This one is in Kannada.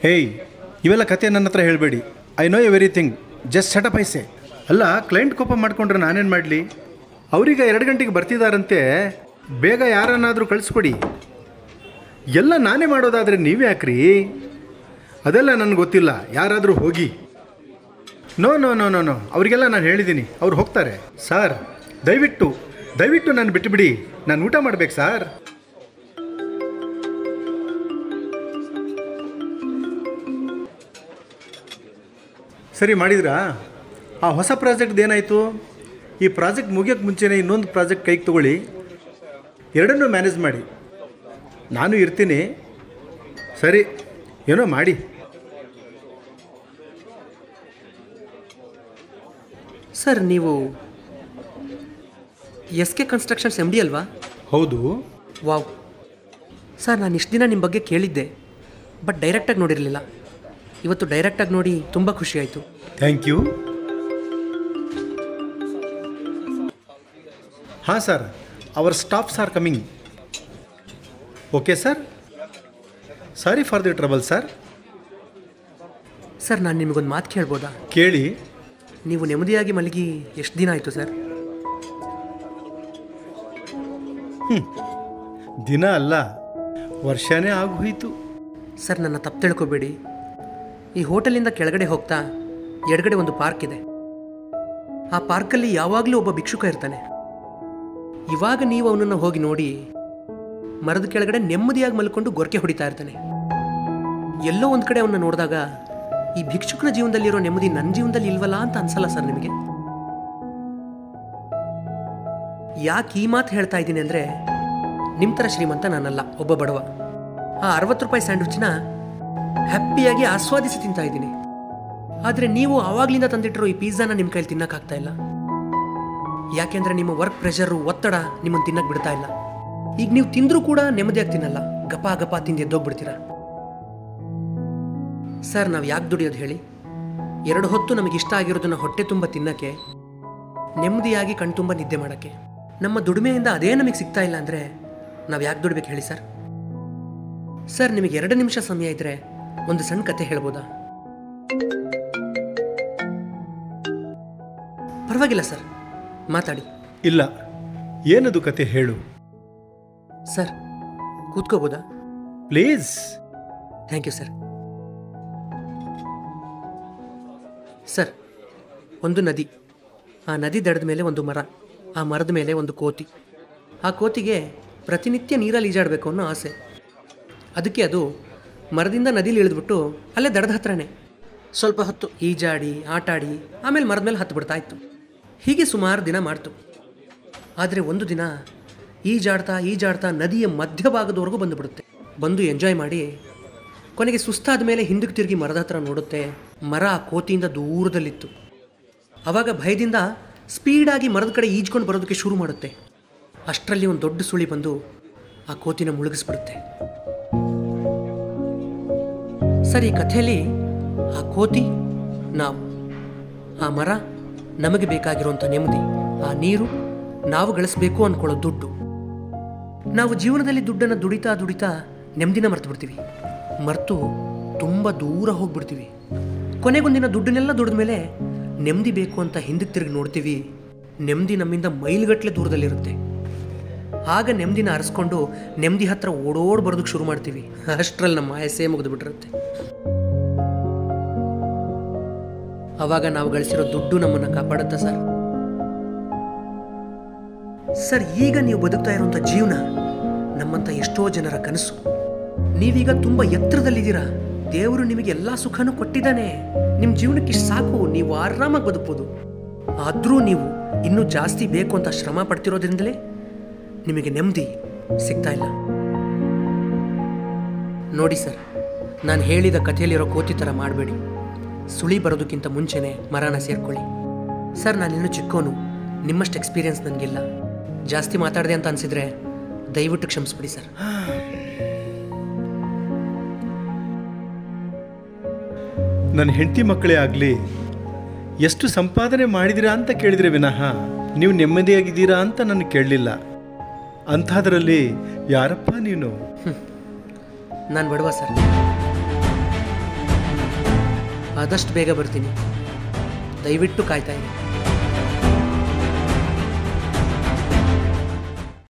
ಹೇಯ್, ಇವೆಲ್ಲ ಕತೆ ನನ್ನ ಹತ್ರ ಹೇಳಬೇಡಿ. I know everything. Just setup ಐಸೆ. ಅಲ್ಲ, ಕ್ಲೈಂಟ್ ಕೋಪ ಮಾಡ್ಕೊಂಡ್ರೆ ನಾನೇನು ಮಾಡಲಿ? ಅವರೀಗ 2 ಗಂಟೆಗೆ ಬರ್ತಿದ್ದಾರಂತೆ. ಬೇಗ ಯಾರನ್ನಾದರೂ ಕಳಿಸ್ಕೊಡಿ. ಎಲ್ಲ ನಾನೇ ಮಾಡೋದಾದರೆ ನೀವೇ ಯಾಕ್ರಿ? ಅದೆಲ್ಲ ನನಗೆ ಗೊತ್ತಿಲ್ಲ. ಯಾರಾದರೂ ಹೋಗಿ. No no no no no ಅವರಿಗೆಲ್ಲ ನಾನು ಹೇಳಿದ್ದೀನಿ, ಅವ್ರು ಹೋಗ್ತಾರೆ. ಸಾರ್, ದಯವಿಟ್ಟು ನಾನು ಬಿಟ್ಟುಬಿಡಿ. ನಾನು ಊಟ ಮಾಡಬೇಕು ಸಾರ್. ಸರಿ, ಮಾಡಿದ್ರಾ? ಆ ಹೊಸ ಪ್ರಾಜೆಕ್ಟ್ದು ಏನಾಯಿತು? ಈ ಪ್ರಾಜೆಕ್ಟ್ ಮುಗಿಯೋಕ್ಕೆ ಮುಂಚೆನೇ ಇನ್ನೊಂದು ಪ್ರಾಜೆಕ್ಟ್ ಕೈಗೆ ತೊಗೊಳ್ಳಿ. ಎರಡನ್ನೂ ಮ್ಯಾನೇಜ್ ಮಾಡಿ. ನಾನು ಇರ್ತೀನಿ. ಸರಿ, ಏನೋ ಮಾಡಿ. ಸರ್, ನೀವು SK ಕನ್ಸ್ಟ್ರಕ್ಷನ್ಸ್ MD ಅಲ್ವಾ? ಹೌದು. ವಾವ್ ಸರ್, ನಾನು ಇಷ್ಟು ದಿನ ನಿಮ್ಮ ಬಗ್ಗೆ ಕೇಳಿದ್ದೆ, ಬಟ್ ಡೈರೆಕ್ಟಾಗಿ ನೋಡಿರಲಿಲ್ಲ. ಇವತ್ತು ಡೈರೆಕ್ಟಾಗಿ ನೋಡಿ ತುಂಬ ಖುಷಿ ಆಯಿತು. Thank you. ಹಾಂ sir, our staffs are coming. Okay sir. Sorry for the trouble sir. Sir, ನಾನು ನಿಮಗೊಂದು ಮಾತು ಕೇಳ್ಬೋದಾ? ಕೇಳಿ. ನೀವು ನೆಮ್ಮದಿಯಾಗಿ ಮಲಗಿ ಎಷ್ಟು ದಿನ ಆಯಿತು ಸರ್? ದಿನ ಅಲ್ಲ, ವರ್ಷನೇ ಆಗೋಯಿತು. ಸರ್, ನನ್ನ ತಪ್ಪು ತಿಳ್ಕೊಬೇಡಿ. ಈ ಹೋಟೆಲಿಂದ ಕೆಳಗಡೆ ಹೋಗ್ತಾ ಎಡಗಡೆ ಒಂದು ಪಾರ್ಕ್ ಇದೆ. ಆ ಪಾರ್ಕಲ್ಲಿ ಯಾವಾಗಲೂ ಒಬ್ಬ ಭಿಕ್ಷುಕ ಇರ್ತಾನೆ. ಇವಾಗ ನೀವು ಅವನನ್ನು ಹೋಗಿ ನೋಡಿ, ಮರದ ಕೆಳಗಡೆ ನೆಮ್ಮದಿಯಾಗಿ ಮಲ್ಕೊಂಡು ಗೊರಕೆ ಹೊಡಿತಾ ಇರ್ತಾನೆ. ಎಲ್ಲೋ ಒಂದು ಕಡೆ ಅವನ್ನ ನೋಡಿದಾಗ ಈ ಭಿಕ್ಷುಕನ ಜೀವನದಲ್ಲಿರೋ ನೆಮ್ಮದಿ ನನ್ನ ಜೀವನದಲ್ಲಿ ಇಲ್ವಲ್ಲ ಅಂತ ಅನ್ಸಲ್ಲ ಸರ್ ನಿಮಗೆ? ಯಾಕೆ ಈ ಮಾತು ಹೇಳ್ತಾ ಇದ್ದೀನಿ ಅಂದರೆ, ನಿಮ್ಮ ಥರ ಶ್ರೀಮಂತ ನಾನಲ್ಲ, ಒಬ್ಬ ಬಡವ. ಆ 60 ರೂಪಾಯಿ ಸ್ಯಾಂಡ್ವಿಚ್ನ ಹ್ಯಾಪಿಯಾಗಿ ಆಸ್ವಾದಿಸಿ ತಿಂತಾ ಇದ್ದೀನಿ. ಆದರೆ ನೀವು ಆವಾಗಲಿಂದ ತಂದಿಟ್ಟಿರೋ ಈ ಪಿಜ್ಜಾನ ನಿಮ್ಮ ಕೈಲಿ ತಿನ್ನೋಕ್ಕಾಗ್ತಾ ಇಲ್ಲ. ಯಾಕೆಂದರೆ ನಿಮ್ಮ ವರ್ಕ್ ಪ್ರೆಷರು, ಒತ್ತಡ ನಿಮ್ಮನ್ನು ತಿನ್ನಕ್ಕೆ ಬಿಡ್ತಾ ಇಲ್ಲ. ಈಗ ನೀವು ತಿಂದರೂ ಕೂಡ ನೆಮ್ಮದಿಯಾಗಿ ತಿನ್ನಲ್ಲ, ಗಪ ತಿಂದು ಎದ್ದೋಗ್ಬಿಡ್ತೀರ. ಸರ್, ನಾವು ಯಾಕೆ ದುಡಿಯೋದು ಹೇಳಿ? 2 ಹೊತ್ತು ನಮಗಿಷ್ಟ ಆಗಿರೋದನ್ನ ಹೊಟ್ಟೆ ತುಂಬ ತಿನ್ನೋಕ್ಕೆ, ನೆಮ್ಮದಿಯಾಗಿ ಕಣ್ತುಂಬ ನಿದ್ದೆ ಮಾಡೋಕ್ಕೆ. ನಮ್ಮ ದುಡಿಮೆಯಿಂದ ಅದೇ ನಮಗೆ ಸಿಗ್ತಾ ಇಲ್ಲ ಅಂದರೆ ನಾವು ಯಾಕೆ ದುಡಿಬೇಕು ಹೇಳಿ ಸರ್? ಸರ್, ನಿಮಗೆ 2 ನಿಮಿಷ ಸಮಯ ಇದ್ದರೆ ಒಂದು ಸಣ್ಣ ಕತೆ ಹೇಳ್ಬೋದಾ? ಪರವಾಗಿಲ್ಲ ಸರ್, ಮಾತಾಡಿ. ಇಲ್ಲ, ಏನದು ಕತೆ ಹೇಳು. ಸರ್, ಕೂತ್ಕೋಬೋದಾ? Please. Thank you sir. Sir, ಒಂದು ನದಿ, ಆ ನದಿ ದಡದ ಮೇಲೆ ಒಂದು ಮರ, ಆ ಮರದ ಮೇಲೆ ಒಂದು ಕೋತಿ. ಆ ಕೋತಿಗೆ ಪ್ರತಿನಿತ್ಯ ನೀರಲ್ಲಿ ಈಜಾಡಬೇಕು ಅನ್ನೋ ಆಸೆ. ಅದಕ್ಕೆ ಅದು ಮರದಿಂದ ನದಿಲಿ ಇಳಿದ್ಬಿಟ್ಟು ಅಲ್ಲೇ ದಡದ ಹತ್ರನೇ ಸ್ವಲ್ಪ ಹೊತ್ತು ಈಜಾಡಿ ಆಟಾಡಿ ಆಮೇಲೆ ಮರದ ಮೇಲೆ ಹತ್ತು ಬಿಡ್ತಾ ಇತ್ತು. ಹೀಗೆ ಸುಮಾರು ದಿನ ಮಾಡ್ತು. ಆದರೆ ಒಂದು ದಿನ ಈಜಾಡ್ತಾ ನದಿಯ ಮಧ್ಯಭಾಗದವರೆಗೂ ಬಂದುಬಿಡುತ್ತೆ. ಬಂದು ಎಂಜಾಯ್ ಮಾಡಿ ಕೊನೆಗೆ ಸುಸ್ತಾದ ಮೇಲೆ ಹಿಂದಕ್ಕೆ ತಿರುಗಿ ಮರದ ಹತ್ರ ನೋಡುತ್ತೆ. ಮರ ಆ ಕೋತಿಯಿಂದ ದೂರದಲ್ಲಿತ್ತು. ಆವಾಗ ಭಯದಿಂದ ಸ್ಪೀಡಾಗಿ ಮರದ ಕಡೆ ಈಜ್ಕೊಂಡು ಬರೋದಕ್ಕೆ ಶುರು ಮಾಡುತ್ತೆ. ಅಷ್ಟರಲ್ಲಿ ಒಂದು ದೊಡ್ಡ ಸುಳಿ ಬಂದು ಆ ಕೋತಿನ ಮುಳುಗಿಸ್ಬಿಡುತ್ತೆ. ಸರ್, ಈ ಕಥೆಯಲ್ಲಿ ಆ ಕೋತಿ ನಾವು, ಆ ಮರ ನಮಗೆ ಬೇಕಾಗಿರುವಂಥ ನೆಮ್ಮದಿ, ಆ ನೀರು ನಾವು ಗಳಿಸ್ಬೇಕು ಅಂದ್ಕೊಳ್ಳೋ ದುಡ್ಡು. ನಾವು ಜೀವನದಲ್ಲಿ ದುಡ್ಡನ್ನು ದುಡಿತಾ ನೆಮ್ಮದಿನ ಮರ್ತು ಬಿಡ್ತೀವಿ. ಮರೆತು ತುಂಬ ದೂರ ಹೋಗ್ಬಿಡ್ತೀವಿ. ಕೊನೆಗೊಂದಿನ ದುಡ್ಡನ್ನೆಲ್ಲ ದುಡಿದ ಮೇಲೆ ನೆಮ್ಮದಿ ಬೇಕು ಅಂತ ಹಿಂದಕ್ಕೆ ತಿರುಗಿ ನೋಡ್ತೀವಿ. ನೆಮ್ಮದಿ ನಮ್ಮಿಂದ ಮೈಲ್ಗಟ್ಟಲೆ ದೂರದಲ್ಲಿರುತ್ತೆ. ಆಗ ನೆಮ್ಮದಿನ ಅರಸ್ಕೊಂಡು ನೆಮ್ಮದಿ ಹತ್ರ ಓಡೋಡ್ ಬರೋದಕ್ಕೆ ಶುರು ಮಾಡ್ತೀವಿ. ಅಷ್ಟರಲ್ಲಿ ನಮ್ಮ ಆಯಸ್ಸೇ ಮುಗಿದು ಬಿಟ್ಟಿರುತ್ತೆ. ಆವಾಗ ನಾವು ಗಳಿಸಿರೋ ದುಡ್ಡು ನಮ್ಮನ್ನು ಕಾಪಾಡುತ್ತಾ ಸರ್? ಸರ್, ಈಗ ನೀವು ಬದುಕ್ತಾ ಇರುವಂಥ ಜೀವನ ನಮ್ಮಂಥ ಎಷ್ಟೋ ಜನರ ಕನಸು. ನೀವೀಗ ತುಂಬ ಎತ್ತರದಲ್ಲಿದ್ದೀರಾ. ದೇವರು ನಿಮಗೆ ಎಲ್ಲ ಸುಖನೂ ಕೊಟ್ಟಿದ್ದಾನೆ. ನಿಮ್ಮ ಜೀವನಕ್ಕೆ ಇಷ್ಟು ಸಾಕು, ನೀವು ಆರಾಮಾಗಿ ಬದುಕ್ಬೋದು. ಆದರೂ ನೀವು ಇನ್ನೂ ಜಾಸ್ತಿ ಬೇಕು ಅಂತ ಶ್ರಮ ಪಡ್ತಿರೋದ್ರಿಂದಲೇ ನಿಮಗೆ ನೆಮ್ಮದಿ ಸಿಗ್ತಾ ಇಲ್ಲ. ನೋಡಿ ಸರ್, ನಾನು ಹೇಳಿದ ಕಥೆಯಲ್ಲಿರೋ ಕೋತಿ ಥರ ಮಾಡಬೇಡಿ. ಸುಳಿ ಬರೋದಕ್ಕಿಂತ ಮುಂಚೆನೇ ಮರನ ಸೇರ್ಕೊಳ್ಳಿ. ಸರ್, ನಾನಿನ್ನೂ ಚಿಕ್ಕೋನು, ನಿಮ್ಮಷ್ಟು ಎಕ್ಸ್ಪೀರಿಯನ್ಸ್ ನನಗಿಲ್ಲ. ಜಾಸ್ತಿ ಮಾತಾಡಿದೆ ಅಂತ ಅನಿಸಿದರೆ ದಯವಿಟ್ಟು ಕ್ಷಮಿಸ್ಬಿಡಿ ಸರ್. ನನ್ನ ಹೆಂಡತಿ ಮಕ್ಕಳೇ ಆಗಲಿ ಎಷ್ಟು ಸಂಪಾದನೆ ಮಾಡಿದ್ದೀರಾ ಅಂತ ಕೇಳಿದರೆ ವಿನಃ ನೀವು ನೆಮ್ಮದಿಯಾಗಿದ್ದೀರಾ ಅಂತ ನನಗೆ ಕೇಳಲಿಲ್ಲ. ಅಂಥದ್ರಲ್ಲಿ ಯಾರಪ್ಪ ನೀನು? ನಾನು ಬಡವ ಸರ್. ಆದಷ್ಟು ಬೇಗ ಬರ್ತೀನಿ. ದಯವಿಟ್ಟು ಕಾಯ್ತಾ ಇರಿ.